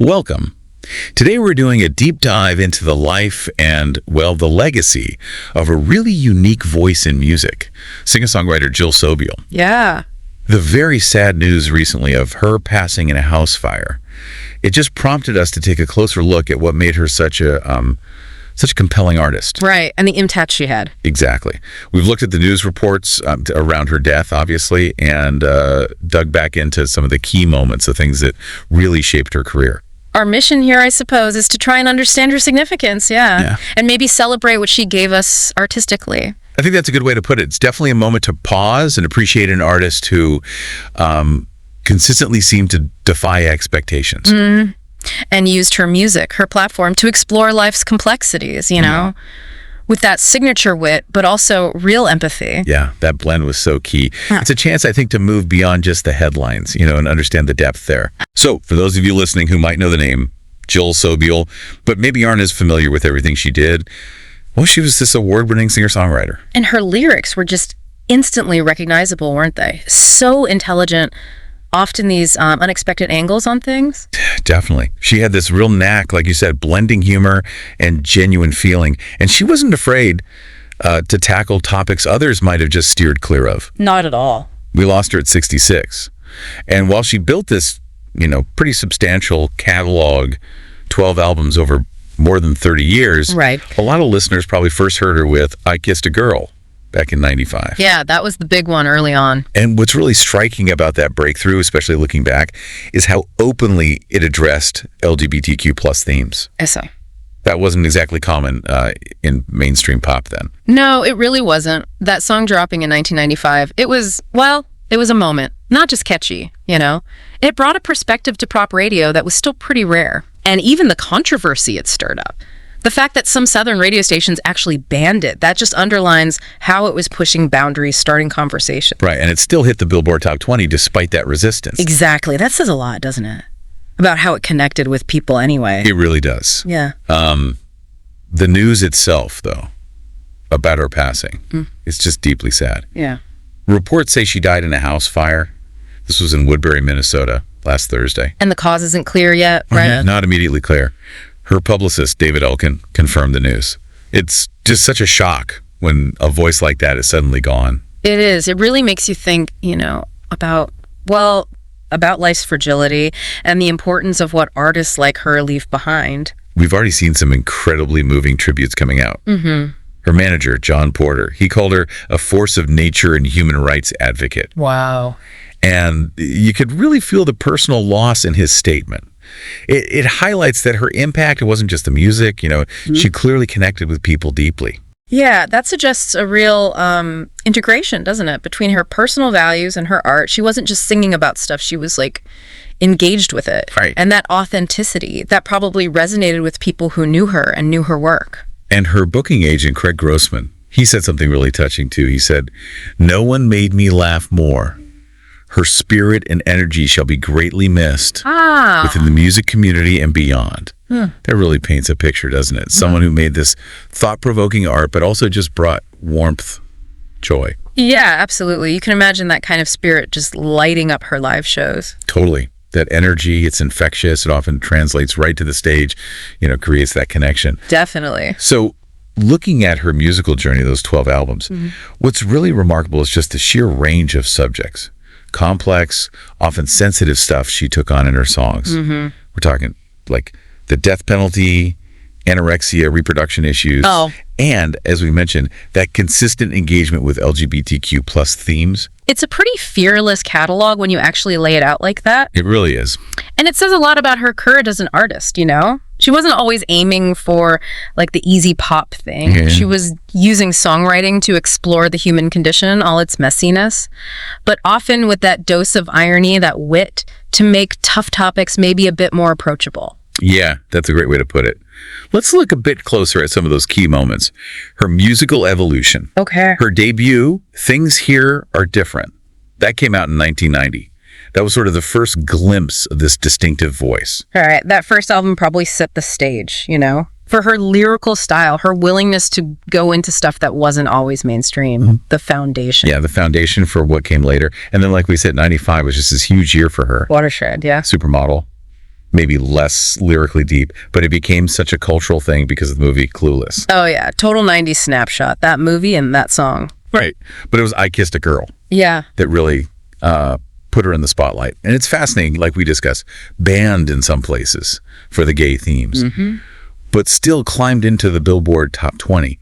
Welcome. Today we're doing a deep dive into the life and, well, the legacy of a really unique voice in music, singer-songwriter Jill Sobule. Yeah. The very sad news recently of her passing in a house fire, it just prompted us to take a closer look at what made her such a compelling artist. Right, and the impact she had. Exactly. We've looked at the news reports around her death, obviously, and dug back into some of the key moments, the things that really shaped her career. Our mission here, I suppose, is to try and understand her significance, yeah. And maybe celebrate what she gave us artistically. I think that's a good way to put it. It's definitely a moment to pause and appreciate an artist who consistently seemed to defy expectations. Mm-hmm. And used her music, her platform, to explore life's complexities, you know, with that signature wit, but also real empathy. Yeah, that blend was so key. It's a chance, I think, to move beyond just the headlines, and understand the depth there. So, for those of you listening who might know the name, Jill Sobule, but maybe aren't as familiar with everything she did, well, she was this award-winning singer-songwriter. And her lyrics were just instantly recognizable, weren't they? So intelligent, often these unexpected angles on things. Definitely. She had this real knack, like you said, blending humor and genuine feeling. And she wasn't afraid to tackle topics others might have just steered clear of. Not at all. We lost her at 66. And while she built this, pretty substantial catalog, 12 albums over more than 30 years, right, a lot of listeners probably first heard her with I Kissed a Girl back in 95. Yeah, that was the big one early on. And what's really striking about that breakthrough, especially looking back, is how openly it addressed LGBTQ plus themes. So. That wasn't exactly common in mainstream pop then. No, it really wasn't. That song dropping in 1995, it was a moment. Not just catchy, It brought a perspective to pop radio that was still pretty rare. And even the controversy it stirred up. The fact that some Southern radio stations actually banned it, that just underlines how it was pushing boundaries, starting conversation. Right, and it still hit the Billboard Top 20 despite that resistance. Exactly. That says a lot, doesn't it? About how it connected with people anyway. It really does. Yeah. The news itself, though, about her passing, it's just deeply sad. Yeah. Reports say she died in a house fire. This was in Woodbury, Minnesota, last Thursday. And the cause isn't clear yet, right? Not immediately clear. Her publicist, David Elkin, confirmed the news. It's just such a shock when a voice like that is suddenly gone. It is. It really makes you think, about life's fragility and the importance of what artists like her leave behind. We've already seen some incredibly moving tributes coming out. Mm-hmm. Her manager, John Porter, he called her a force of nature and human rights advocate. Wow. And you could really feel the personal loss in his statement. It highlights that her impact, it wasn't just the music, she clearly connected with people deeply. Yeah, that suggests a real integration, doesn't it, between her personal values and her art. She wasn't just singing about stuff, she was engaged with it. Right. And that authenticity, that probably resonated with people who knew her and knew her work. And her booking agent, Craig Grossman, he said something really touching too. He said, "No one made me laugh more. Her spirit and energy shall be greatly missed within the music community and beyond." That really paints a picture, doesn't it? Someone who made this thought-provoking art, but also just brought warmth, joy. Yeah, absolutely. You can imagine that kind of spirit just lighting up her live shows. Totally. That energy, it's infectious. It often translates right to the stage, creates that connection. Definitely. So looking at her musical journey, those 12 albums, what's really remarkable is just the sheer range of subjects. Complex, often sensitive stuff she took on in her songs. We're talking like the death penalty, anorexia, reproduction issues, and, as we mentioned, that consistent engagement with LGBTQ plus themes. It's a pretty fearless catalog when you actually lay it out like that. It really is. And it says a lot about her courage as an artist, She wasn't always aiming for the easy pop thing. Yeah. She was using songwriting to explore the human condition, all its messiness, but often with that dose of irony, that wit, to make tough topics maybe a bit more approachable. Yeah, that's a great way to put it. Let's look a bit closer at some of those key moments. Her musical evolution. Okay. Her debut, Things Here Are Different. That came out in 1990. That was sort of the first glimpse of this distinctive voice. All right. That first album probably set the stage, for her lyrical style, her willingness to go into stuff that wasn't always mainstream, the foundation. Yeah, the foundation for what came later. And then, like we said, 95 was just this huge year for her. Watershed, yeah. Supermodel. maybe less lyrically deep, but it became such a cultural thing because of the movie Clueless. Oh, yeah. Total 90s snapshot. That movie and that song. Right. But it was I Kissed a Girl Yeah. that really put her in the spotlight. And it's fascinating, like we discussed, banned in some places for the gay themes, but still climbed into the Billboard top 20.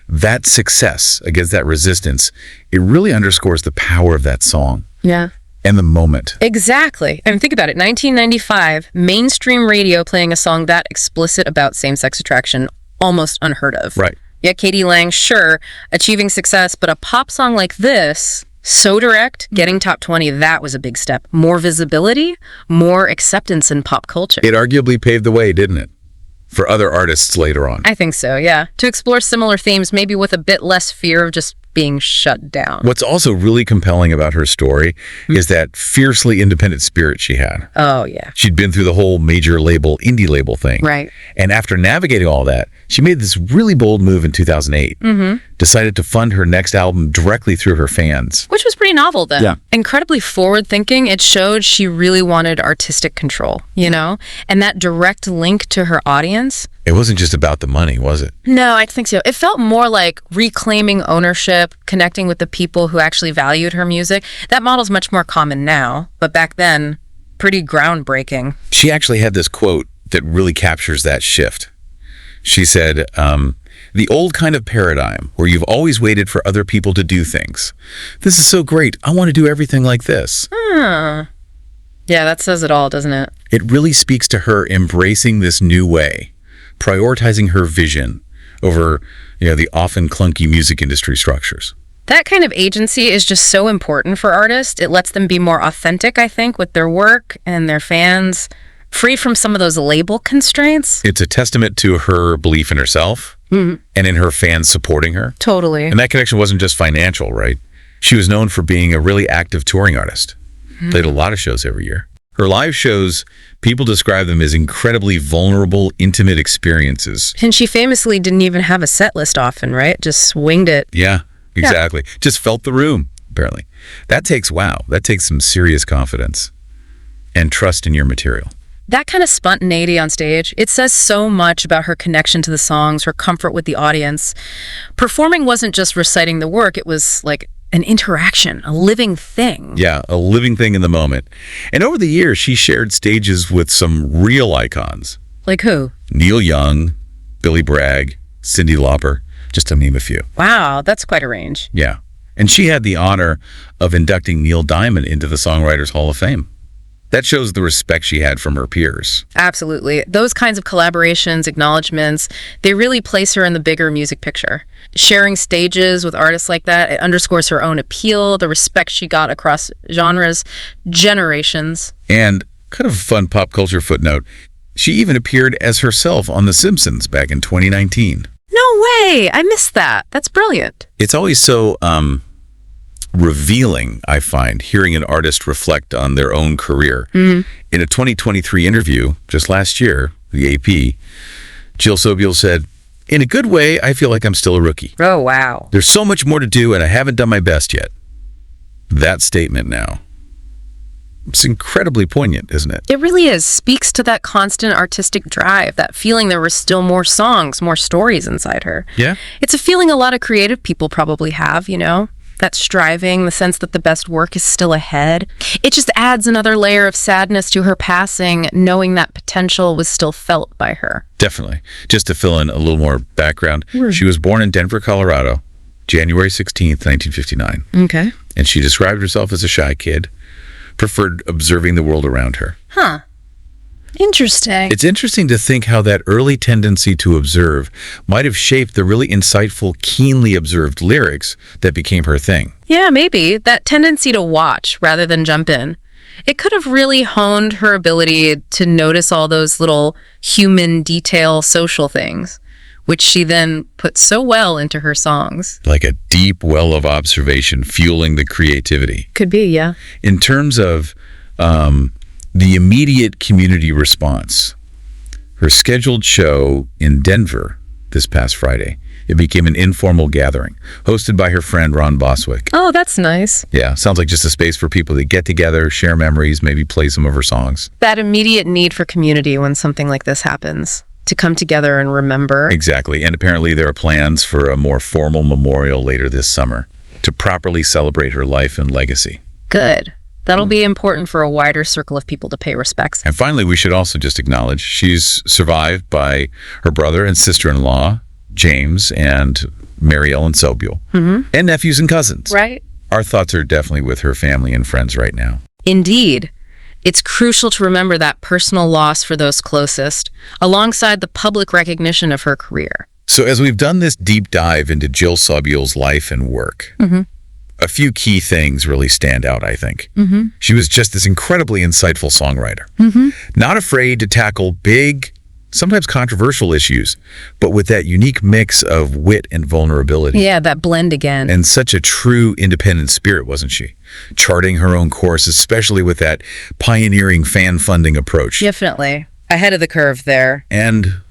That success against that resistance, it really underscores the power of that song. Yeah. And the moment. Exactly. I mean, think about it. 1995, mainstream radio playing a song that explicit about same-sex attraction, almost unheard of. Right. Yeah, Katie Lang, sure, achieving success, but a pop song like this, so direct, getting top 20, that was a big step. More visibility, more acceptance in pop culture. It arguably paved the way, didn't it? For other artists later on. I think so, yeah. To explore similar themes, maybe with a bit less fear of just being shut down. What's also really compelling about her story is that fiercely independent spirit she had. Oh, yeah. She'd been through the whole major label, indie label thing. Right. And after navigating all that, she made this really bold move in 2008. Decided to fund her next album directly through her fans. Which was pretty novel then. Yeah. Incredibly forward-thinking. It showed she really wanted artistic control, you know? And that direct link to her audience. It wasn't just about the money, was it? No, I think so. It felt more like reclaiming ownership, connecting with the people who actually valued her music. That model's much more common now, but back then, pretty groundbreaking. She actually had this quote that really captures that shift. She said, the old kind of paradigm where you've always waited for other people to do things. This is so great. I want to do everything like this. Yeah, that says it all, doesn't it? It really speaks to her embracing this new way, prioritizing her vision over, the often clunky music industry structures. That kind of agency is just so important for artists. It lets them be more authentic, I think, with their work and their fans, free from some of those label constraints. It's a testament to her belief in herself and in her fans supporting her. Totally. And that connection wasn't just financial, right? She was known for being a really active touring artist. Played a lot of shows every year. Her live shows, people describe them as incredibly vulnerable, intimate experiences. And she famously didn't even have a set list often, right? Just winged it. Yeah, exactly. Just felt the room, apparently. That takes some serious confidence and trust in your material. That kind of spontaneity on stage, it says so much about her connection to the songs, her comfort with the audience. Performing wasn't just reciting the work, it was like an interaction, a living thing. Yeah, a living thing in the moment. And over the years, she shared stages with some real icons. Like who? Neil Young, Billy Bragg, Cyndi Lauper, just to name a few. Wow, that's quite a range. Yeah. And she had the honor of inducting Neil Diamond into the Songwriters Hall of Fame. That shows the respect she had from her peers. Absolutely. Those kinds of collaborations, acknowledgments, they really place her in the bigger music picture. Sharing stages with artists like that, it underscores her own appeal, the respect she got across genres, generations. And kind of a fun pop culture footnote, she even appeared as herself on The Simpsons back in 2019. No way! I missed that. That's brilliant. It's always so revealing, I find, hearing an artist reflect on their own career. In a 2023 interview just last year, the AP, Jill Sobule said, "In a good way, I feel like I'm still a rookie. Oh, wow. There's so much more to do, and I haven't done my best yet." That statement now, it's incredibly poignant, isn't it? It really is. Speaks to that constant artistic drive, that feeling there were still more songs, more stories inside her. Yeah. It's a feeling a lot of creative people probably have, that striving, the sense that the best work is still ahead. It just adds another layer of sadness to her passing, knowing that potential was still felt by her. Definitely. Just to fill in a little more background, she was born in Denver, Colorado, January 16th, 1959. Okay. And she described herself as a shy kid, preferred observing the world around her. Huh. Interesting. It's interesting to think how that early tendency to observe might have shaped the really insightful, keenly observed lyrics that became her thing. Yeah, maybe. That tendency to watch rather than jump in. It could have really honed her ability to notice all those little human detail social things, which she then put so well into her songs. Like a deep well of observation fueling the creativity. Could be, yeah. In terms of the immediate community response, her scheduled show in Denver this past Friday. It became an informal gathering, hosted by her friend Ron Boswick. Oh, that's nice. Yeah, sounds like just a space for people to get together, share memories, maybe play some of her songs. That immediate need for community when something like this happens, to come together and remember. Exactly, and apparently there are plans for a more formal memorial later this summer to properly celebrate her life and legacy. Good. That'll be important for a wider circle of people to pay respects. And finally, we should also just acknowledge she's survived by her brother and sister-in-law, James and Mary Ellen Sobule, and nephews and cousins. Right. Our thoughts are definitely with her family and friends right now. Indeed. It's crucial to remember that personal loss for those closest, alongside the public recognition of her career. So as we've done this deep dive into Jill Sobule's life and work, a few key things really stand out, I think. She was just this incredibly insightful songwriter, not afraid to tackle big, sometimes controversial issues, but with that unique mix of wit and vulnerability. Yeah, that blend again. And such a true independent spirit, wasn't she? Charting her own course, especially with that pioneering fan funding approach. Definitely. Ahead of the curve there. And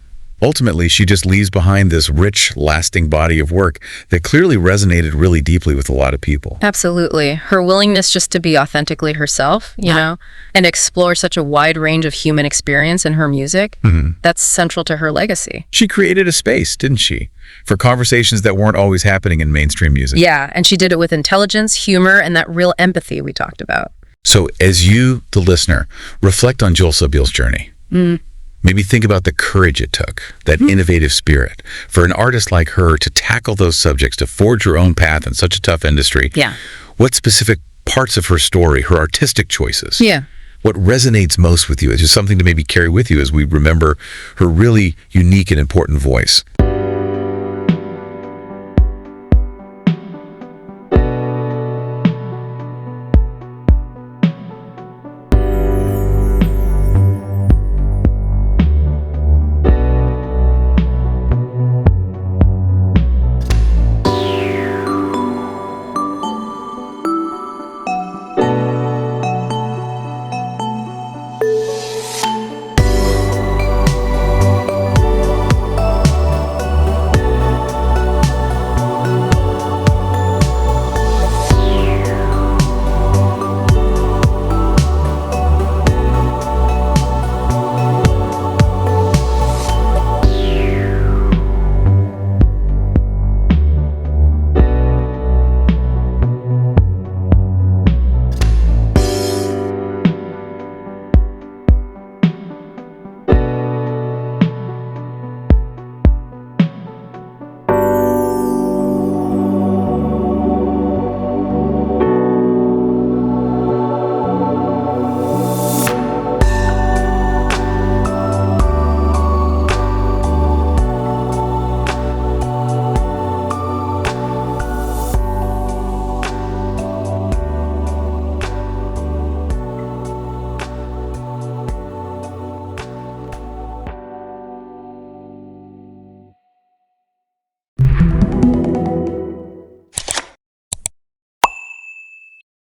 ultimately, she just leaves behind this rich, lasting body of work that clearly resonated really deeply with a lot of people. Absolutely. Her willingness just to be authentically herself, you know, and explore such a wide range of human experience in her music, that's central to her legacy. She created a space, didn't she, for conversations that weren't always happening in mainstream music. Yeah, and she did it with intelligence, humor, and that real empathy we talked about. So as you, the listener, reflect on Jill Sobule's journey, maybe think about the courage it took, that innovative spirit, for an artist like her to tackle those subjects, to forge her own path in such a tough industry. Yeah. What specific parts of her story, her artistic choices, Yeah. what resonates most with you? It's just something to maybe carry with you as we remember her really unique and important voice.